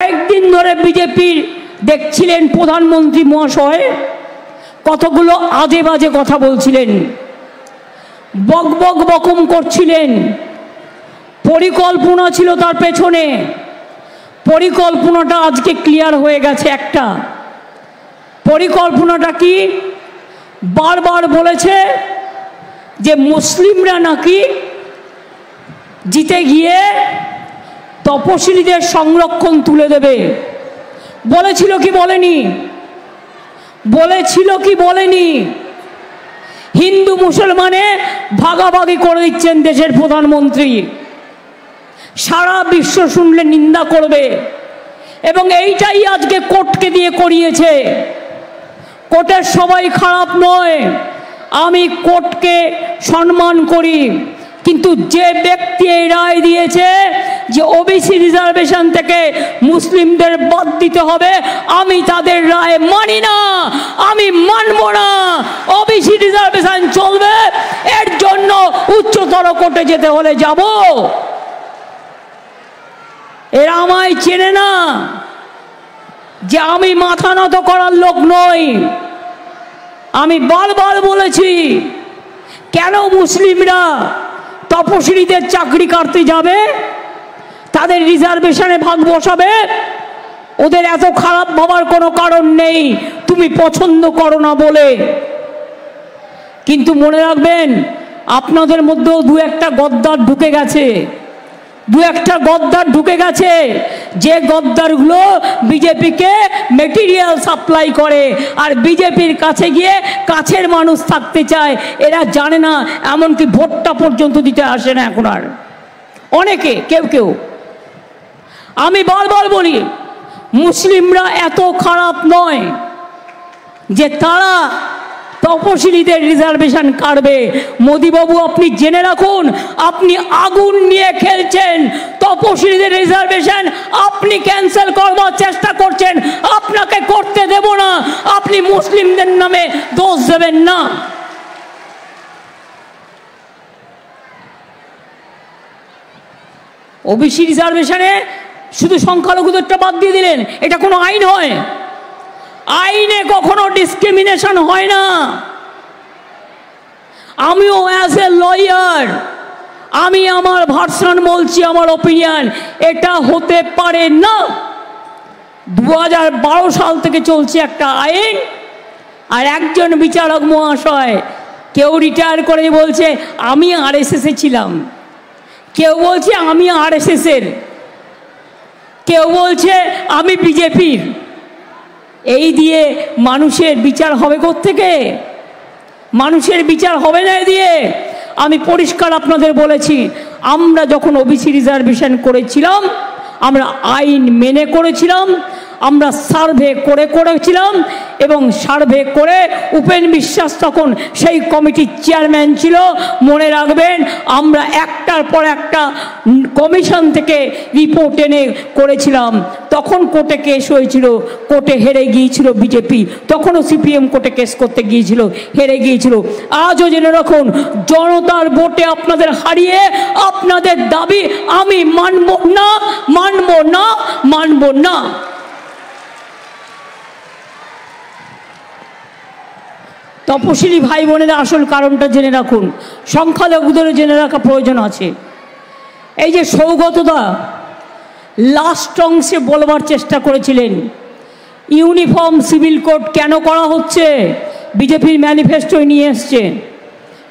কয়েকদিন ধরে বিজেপির দেখছিলেন প্রধানমন্ত্রী মহাশয় কতগুলো আজে বাজে কথা বলছিলেন, বক বক বকম করছিলেন। পরিকল্পনা ছিল তার পেছনে, পরিকল্পনাটা আজকে ক্লিয়ার হয়ে গেছে। একটা পরিকল্পনাটা কি, বারবার বলেছে যে মুসলিমরা নাকি জিতে গিয়ে তপশিলীদের সংরক্ষণ তুলে দেবে। বলেছিল কি বলেনি? বলেছিল কি বলেনি? হিন্দু মুসলমানে ভাগাভাগি করে দিচ্ছেন দেশের প্রধানমন্ত্রী, সারা বিশ্ব শুনলে নিন্দা করবে। এবং এইটাই আজকে কোর্টকে দিয়ে করিয়েছে। কোর্টের সবাই খারাপ নয়, আমি কোর্টকে সম্মান করি, কিন্তু যে ব্যক্তি এই রায় দিয়েছে যে ওবিসি রিজার্ভেশন থেকে মুসলিমদের বাদ দিতে হবে, আমি তাদের রায় মানি না, আমি মানব না। ওবিসি রিজার্ভেশন চলবে, এর জন্য উচ্চতর কোর্টে যেতে হলে যাব। এরা আমায় চেনে না যে আমি মাথা নত করার লোক নই। আমি বারবার বলেছি, কেন মুসলিমরা তপশিলীদের চাকরি কাটতে যাবে, তাদের রিজার্ভেশনে ভাগ বসাবে? ওদের এত খারাপ ভাবার কোনো কারণ নেই, তুমি পছন্দ করো না বলে। কিন্তু মনে রাখবেন, আপনাদের মধ্যেও দু একটা গদ্দার ঢুকে গেছে, দু একটা গদ্দার ঢুকে গেছে, যে গদ্দারগুলো বিজেপিকে মেটেরিয়াল সাপ্লাই করে আর বিজেপির কাছে গিয়ে কাছের মানুষ থাকতে চায়। এরা জানে না, এমনকি ভোটটা পর্যন্ত দিতে আসে না এখন আর অনেকে, কেউ কেউ। আমি বারবার বলি, মুসলিমরা এত খারাপ নয় যে তারা তপশিলীদের রিজার্ভেশন কাটবে। মোদিবাবু, আপনি জেনে রাখুন, আপনি আগুন নিয়ে খেলছেন। তপশিলীদের রিজার্ভেশন আপনি ক্যান্সেল করবার চেষ্টা করছেন, আপনাকে করতে দেব না। আপনি মুসলিমদের নামে দোষ দেবেন না। ওবিসি রিজার্ভেশনে শুধু সংখ্যালঘুদেরটা বাদ দিয়ে দিলেন, এটা কোনো আইন হয়? আইনে কখনো ডিসক্রিমিনেশন হয় না। আমিও অ্যাজ এ লয়ার আমি আমার ভার্সন বলছি, আমার ওপিনিয়ন, এটা হতে পারে না। 2012 সাল থেকে চলছে একটা আইন, আর একজন বিচারক মহাশয়, কেউ রিটায়ার করে বলছে আমি আরএসএসে ছিলাম, কেউ বলছে আমি আরএসএসের, কেউ বলছে আমি বিজেপির। এই দিয়ে মানুষের বিচার হবে কোত্থেকে? মানুষের বিচার হবে না এ দিয়ে। আমি পরিষ্কার আপনাদের বলেছি, আমরা যখন ওবিসি রিজার্ভেশন করেছিলাম, আমরা আইন মেনে করেছিলাম, আমরা সার্ভে করেছিলাম, এবং সার্ভে করে উপেন বিশ্বাস তখন সেই কমিটির চেয়ারম্যান ছিল। মনে রাখবেন, আমরা একটার পর একটা কমিশন থেকে রিপোর্ট এনে করেছিলাম। তখন কোর্টে কেস হয়েছিল, কোর্টে হেরে গিয়েছিল বিজেপি, তখনও সিপিএম কোর্টে কেস করতে গিয়েছিল, হেরে গিয়েছিল। আজও জেনে রাখুন, জনতার ভোটে আপনাদের হারিয়ে আপনাদের দাবি আমি মানব না, মানব না, মানব না। তপশিলি ভাই বোনেরা আসল কারণটা জেনে রাখুন, সংখ্যালঘুদের জেনে রাখা প্রয়োজন আছে। এই যে সৌগতদা লাস্ট অংশে বলবার চেষ্টা করেছিলেন, ইউনিফর্ম সিভিল কোড কেন করা হচ্ছে, বিজেপির ম্যানিফেস্টোয় নিয়ে এসছে।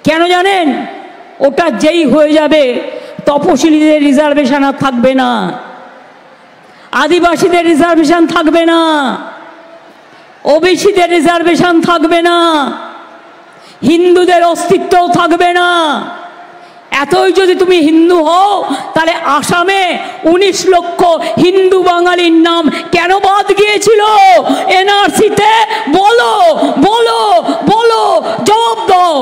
কেন জানেন? ওটা যেই হয়ে যাবে, তপশিলীদের রিজার্ভেশন আর থাকবে না, আদিবাসীদের রিজার্ভেশন থাকবে না, ওবিসিদের রিজার্ভেশন থাকবে না, হিন্দুদের অস্তিত্বও থাকবে না। এতই যদি তুমি হিন্দু হও, তাহলে আসামে 19 লক্ষ হিন্দু বাঙালির নাম কেন বাদ গিয়েছিল এনআরসিতে? বলো বলো বলো, জবাব দাও।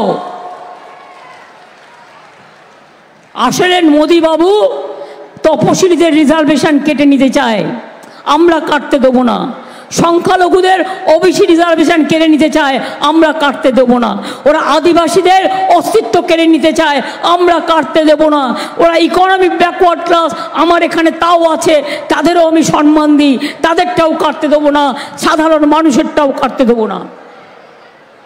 আসলেন মোদি বাবু তপশিলীদের রিজার্ভেশন কেটে নিতে চায়, আমরা কাটতে দেবো না। সংখ্যালঘুদের ওবিসি রিজার্ভেশন কেড়ে নিতে চায়, আমরা কাটতে দেব না। ওরা আদিবাসীদের অস্তিত্ব কেড়ে নিতে চায়, আমরা কাটতে দেব না। ওরা ইকোনমিক ব্যাকওয়ার্ড ক্লাস, আমার এখানে তাও আছে, তাদেরও আমি সম্মান দিই, তাদেরটাও কাটতে দেবো না, সাধারণ মানুষেরটাও কাটতে দেবো না।